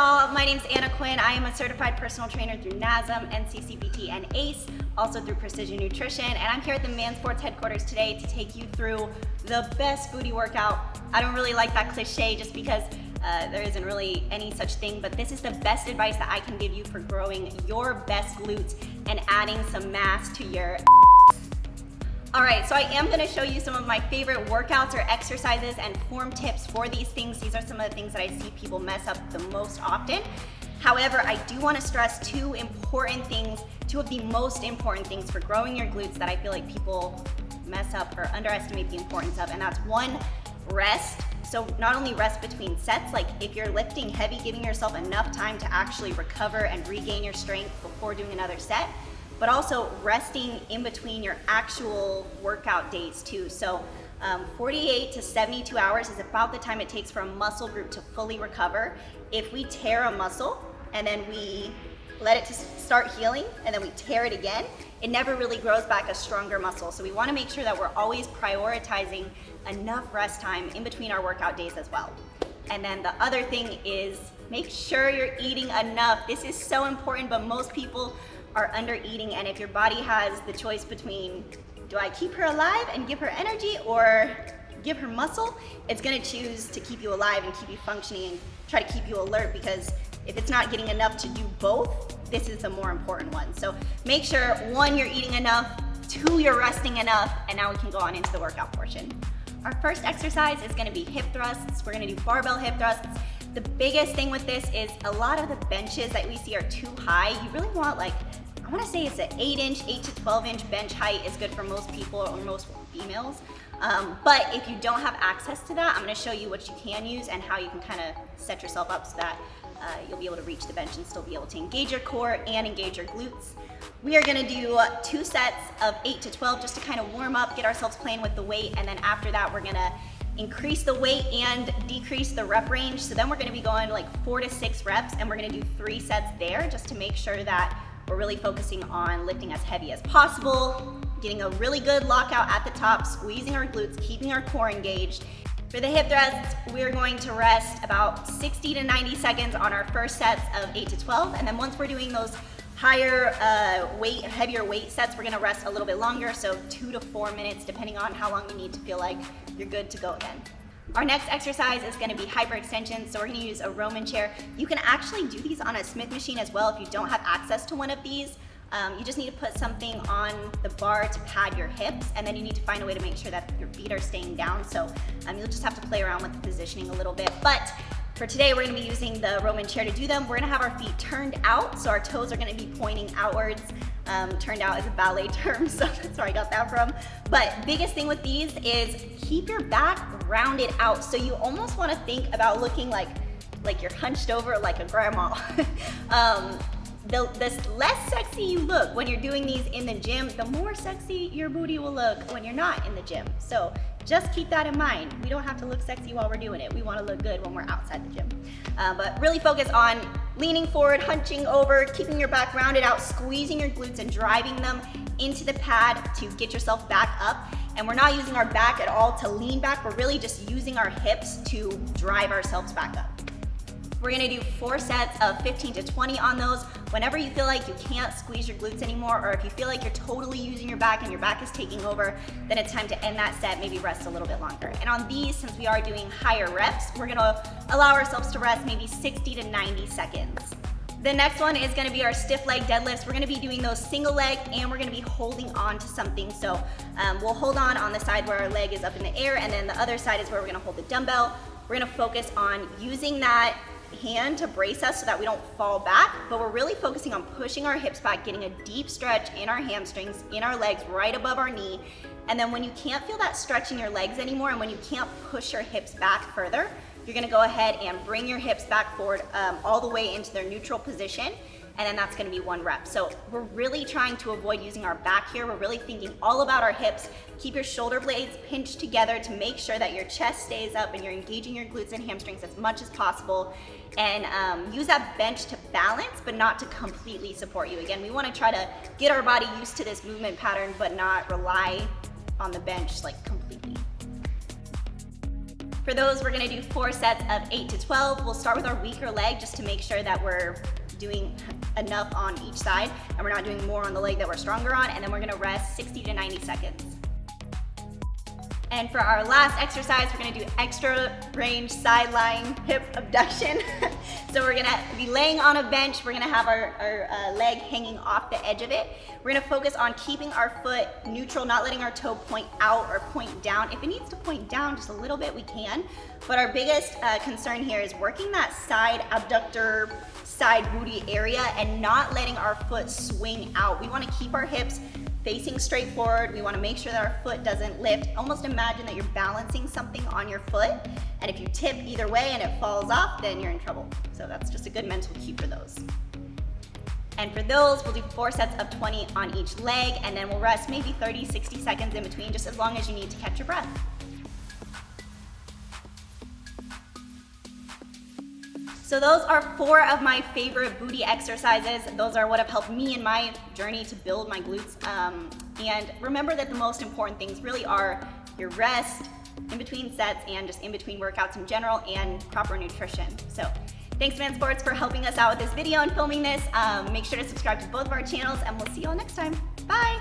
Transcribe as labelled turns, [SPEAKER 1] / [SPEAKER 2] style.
[SPEAKER 1] y'all, my name's Anna Quinn. I am a certified personal trainer through NASM, NCCPT, and ACE, also through Precision Nutrition, and I'm here at the Man Sports headquarters today to take you through the best booty workout. I don't really like that cliche just because there isn't really any such thing, but this is the best advice that I can give you for growing your best glutes and adding some mass to your All right, so I am gonna show you some of my favorite workouts or exercises and form tips for these things. These are some of the things that I see people mess up the most often. However, I do wanna stress two of the most important things for growing your glutes that I feel like people mess up or underestimate the importance of, and that's one, rest. So not only rest between sets, like if you're lifting heavy, giving yourself enough time to actually recover and regain your strength before doing another set, but also resting in between your actual workout days too. So 48 to 72 hours is about the time it takes for a muscle group to fully recover. If we tear a muscle and then we let it to start healing and then we tear it again, it never really grows back a stronger muscle. So we wanna make sure that we're always prioritizing enough rest time in between our workout days as well. And then the other thing is make sure you're eating enough. This is so important, but most people are under eating, and if your body has the choice between do I keep her alive and give her energy or give her muscle, it's gonna choose to keep you alive and keep you functioning and try to keep you alert, because if it's not getting enough to do both, this is the more important one. So make sure, one, you're eating enough, two, you're resting enough, and now we can go on into the workout portion. Our first exercise is gonna be hip thrusts. We're gonna do barbell hip thrusts. The biggest thing with this is a lot of the benches that we see are too high. You really want, like, I wanna say it's an 8 to 12 inch bench height is good for most people or most females. But if you don't have access to that, I'm gonna show you what you can use and how you can kind of set yourself up so that you'll be able to reach the bench and still be able to engage your core and engage your glutes. We are gonna do 2 sets of 8 to 12 just to kind of warm up, get ourselves playing with the weight, and then after that we're gonna increase the weight and decrease the rep range. So then we're gonna be going like 4 to 6 reps, and we're gonna do 3 sets there just to make sure that we're really focusing on lifting as heavy as possible, getting a really good lockout at the top, squeezing our glutes, keeping our core engaged. For the hip thrusts, we're going to rest about 60 to 90 seconds on our first sets of 8 to 12, and then once we're doing those higher weight, heavier weight sets, we're gonna rest a little bit longer, so 2 to 4 minutes, depending on how long you need to feel like you're good to go again. Our next exercise is gonna be hyperextensions, so we're gonna use a Roman chair. You can actually do these on a Smith machine as well if you don't have access to one of these. You just need to put something on the bar to pad your hips, and then you need to find a way to make sure that your feet are staying down. So you'll just have to play around with the positioning a little bit. But for today, we're gonna be using the Roman chair to do them. We're gonna have our feet turned out, so our toes are gonna be pointing outwards. Turned out is a ballet term, so that's where I got that from. But biggest thing with these is keep your back rounded out. So you almost wanna think about looking like you're hunched over like a grandma. The less sexy you look when you're doing these in the gym, the more sexy your booty will look when you're not in the gym. So just keep that in mind. We don't have to look sexy while we're doing it. We wanna look good when we're outside the gym. But really focus on leaning forward, hunching over, keeping your back rounded out, squeezing your glutes and driving them into the pad to get yourself back up. And we're not using our back at all to lean back. We're really just using our hips to drive ourselves back up. We're gonna do 4 sets of 15 to 20 on those. Whenever you feel like you can't squeeze your glutes anymore, or if you feel like you're totally using your back and your back is taking over, then it's time to end that set, maybe rest a little bit longer. And on these, since we are doing higher reps, we're gonna allow ourselves to rest maybe 60 to 90 seconds. The next one is gonna be our stiff leg deadlifts. We're gonna be doing those single leg, and we're gonna be holding on to something. So we'll hold on the side where our leg is up in the air, and then the other side is where we're gonna hold the dumbbell. We're gonna focus on using that hand to brace us so that we don't fall back, but we're really focusing on pushing our hips back, getting a deep stretch in our hamstrings, in our legs, right above our knee. And then when you can't feel that stretch in your legs anymore, and when you can't push your hips back further, you're gonna go ahead and bring your hips back forward all the way into their neutral position, and then that's gonna be 1 rep. So we're really trying to avoid using our back here. We're really thinking all about our hips. Keep your shoulder blades pinched together to make sure that your chest stays up and you're engaging your glutes and hamstrings as much as possible. And use that bench to balance, but not to completely support you. Again, we wanna try to get our body used to this movement pattern, but not rely on the bench like completely. For those, we're gonna do 4 sets of 8 to 12. We'll start with our weaker leg just to make sure that we're doing enough on each side and we're not doing more on the leg that we're stronger on, and then we're gonna rest 60 to 90 seconds. And for our last exercise, we're gonna do extra range side lying hip abduction. So we're gonna be laying on a bench. We're gonna have our leg hanging off the edge of it. We're gonna focus on keeping our foot neutral, not letting our toe point out or point down. If it needs to point down just a little bit, we can. But our biggest concern here is working that side abductor, side booty area and not letting our foot swing out. We wanna keep our hips facing straight forward. We wanna make sure that our foot doesn't lift. Almost imagine that you're balancing something on your foot, and if you tip either way and it falls off, then you're in trouble. So that's just a good mental cue for those. And for those, we'll do 4 sets of 20 on each leg, and then we'll rest maybe 30, 60 seconds in between, just as long as you need to catch your breath. So those are 4 of my favorite booty exercises. Those are what have helped me in my journey to build my glutes. And remember that the most important things really are your rest in between sets and just in between workouts in general, and proper nutrition. So thanks Man Sports for helping us out with this video and filming this. Make sure to subscribe to both of our channels, and we'll see you all next time. Bye.